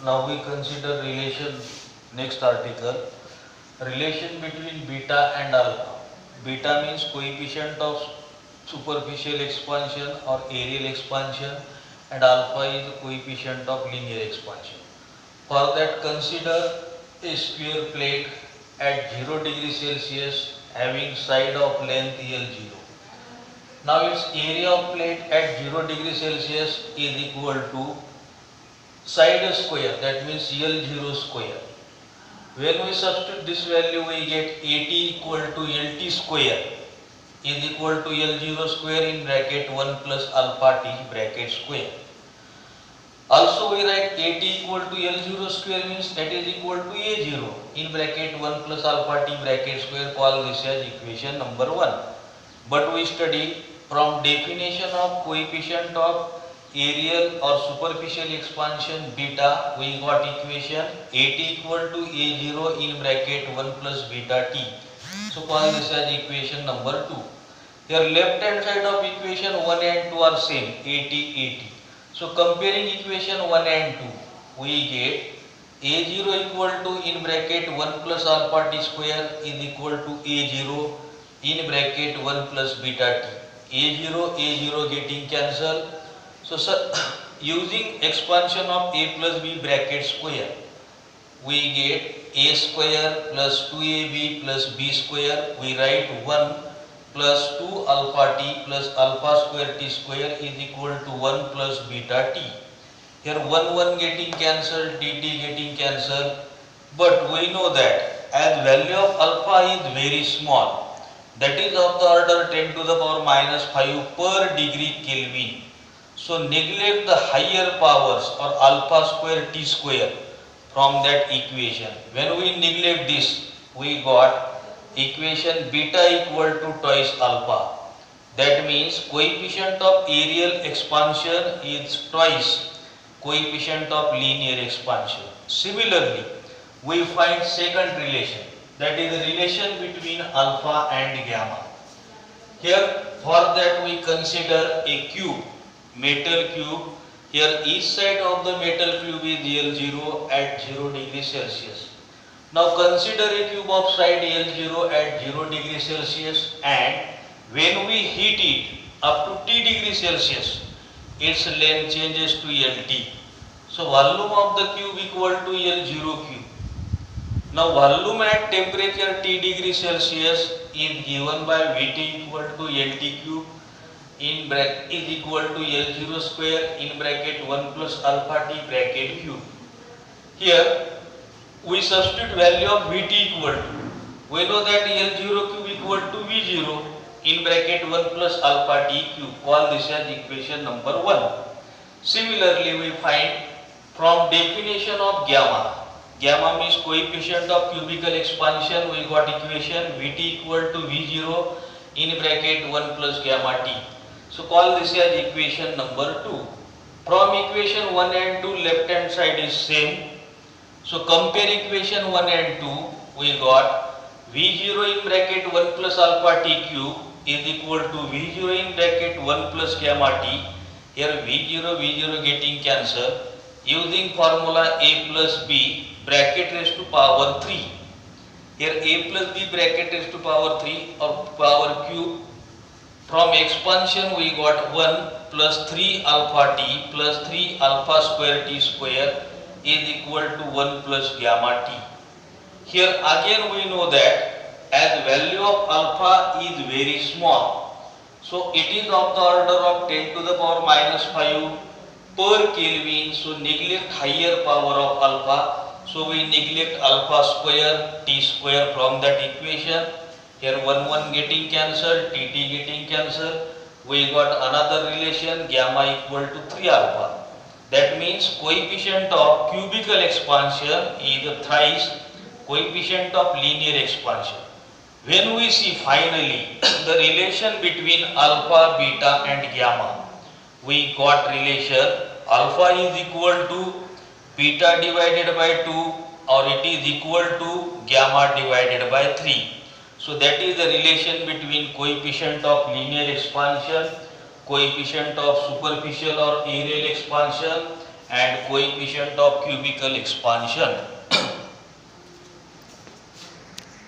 Now we consider relation, next article, relation between beta and alpha. Beta means coefficient of superficial expansion or areal expansion, and alpha is the coefficient of linear expansion. For that, consider a square plate at 0 degree Celsius having side of length L0. Now its area of plate at 0 degree Celsius is equal to side square, that means L0 square. When we substitute this value, we get AT equal to LT square is equal to L0 square in bracket 1 plus alpha t bracket square. Also we write AT equal to L0 square means that is equal to A0 in bracket 1 plus alpha t bracket square. Call this as equation number 1. But we study from definition of coefficient of areal or superficial expansion beta, we got equation AT equal to A0 in bracket 1 plus beta t. So call this as equation number 2. Here left hand side of equation 1 and 2 are same, AT. So comparing equation 1 and 2, we get A0 equal to in bracket 1 plus alpha t square is equal to A0 in bracket 1 plus beta t. A0 getting cancelled. So using expansion of a plus b bracket square, we get a square plus 2ab plus b square. We write 1 plus 2 alpha t plus alpha square t square is equal to 1 plus beta t. Here 1 getting cancelled, dt getting cancelled. But we know that as value of alpha is very small, that is of the order 10 to the power minus 5 per degree Kelvin. So neglect the higher powers or alpha square t square from that equation. When we neglect this, we got equation beta equal to twice alpha. That means coefficient of areal expansion is twice coefficient of linear expansion. Similarly, we find second relation, that is the relation between alpha and gamma. Here for that we consider a cube, metal cube. Here each side of the metal cube is L0 at 0 degree Celsius. Now consider a cube of side L0 at 0 degree Celsius, and when we heat it up to T degree Celsius, its length changes to LT. So volume of the cube equal to L0 cube. Now volume at temperature T degree Celsius is given by Vt equal to LT cube in bracket is equal to L0 square in bracket 1 plus alpha t bracket cube. Here we substitute value of Vt equal to, we know that L0 cube equal to V0 in bracket 1 plus alpha t cube. Call this as equation number 1. Similarly, we find from definition of gamma. Gamma means coefficient of cubical expansion. We got equation Vt equal to V0 in bracket 1 plus gamma t. So call this as equation number 2. From equation 1 and 2, left hand side is same. So compare equation 1 and 2, we got V0 in bracket 1 plus alpha t cube is equal to V0 in bracket 1 plus gamma t. Here V0 getting cancelled. Using formula a plus b bracket raised to power 3. Here a plus b bracket raised to power 3 or power cube. From expansion we got 1 plus 3 alpha t plus 3 alpha square t square is equal to 1 plus gamma t. Here again we know that as value of alpha is very small, so it is of the order of 10 to the power minus 5 per Kelvin. So neglect higher power of alpha, so we neglect alpha square t square from that equation. Here 1 getting cancelled, tt getting cancelled. We got another relation gamma equal to 3 alpha. That means coefficient of cubical expansion is thrice coefficient of linear expansion. When we see finally the relation between alpha, beta and gamma, we got relation alpha is equal to beta divided by 2 or it is equal to gamma divided by 3. So that is the relation between coefficient of linear expansion, coefficient of superficial or areal expansion and coefficient of cubical expansion